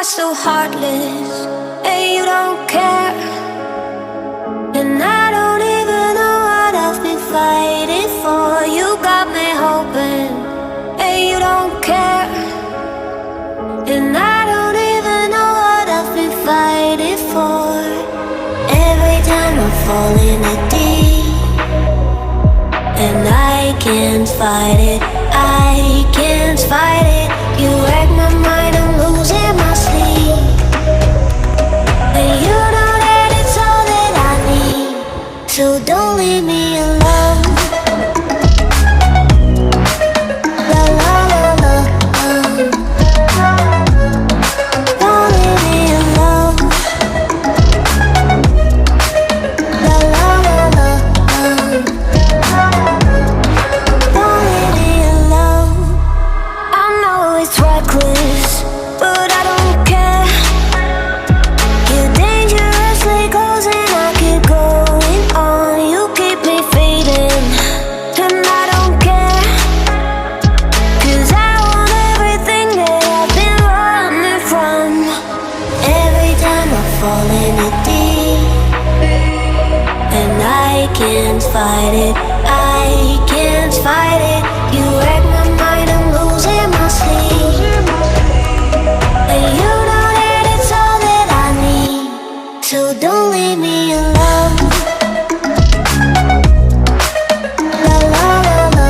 are so heartless, and you don't care. And I don't even know what I've been fighting for. You got me hoping, and you don't care. And I don't even know what I've been fighting for. Every time I fall in the deep, and I can't fight it, I can't fight it. You wreck my mind, I'm losing my sleep. And you know that it's all that I need, so don't leave me alone. La la la la, don't leave me alone. La la la la, don't leave me alone. I know it's reckless, but I don't care. You're dangerously close and I keep going on. You keep me fading, and I don't care. 'Cause I want everything that I've been running from. Every time I fall in the deep, and I can't fight it, I can't fight it. You wreck my mind, I'm losing my sleep. And you know that it's all that I need, so don't leave me alone. La la la la,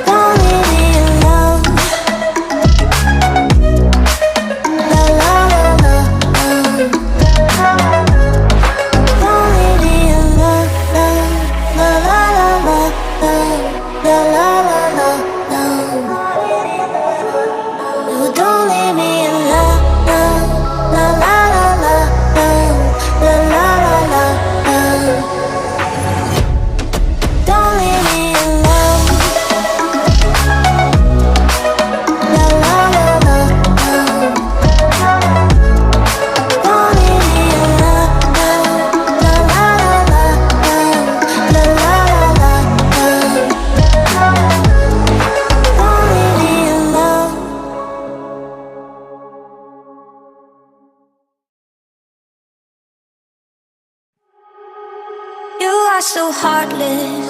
don't leave me alone. La la la la, don't leave me alone. La la la la, la la la la, no, don't leave me alone. La la la la, la la la la, don't leave me alone. La la la la, don't leave me alone. La la la la, la la la la, don't leave me alone. You are so heartless,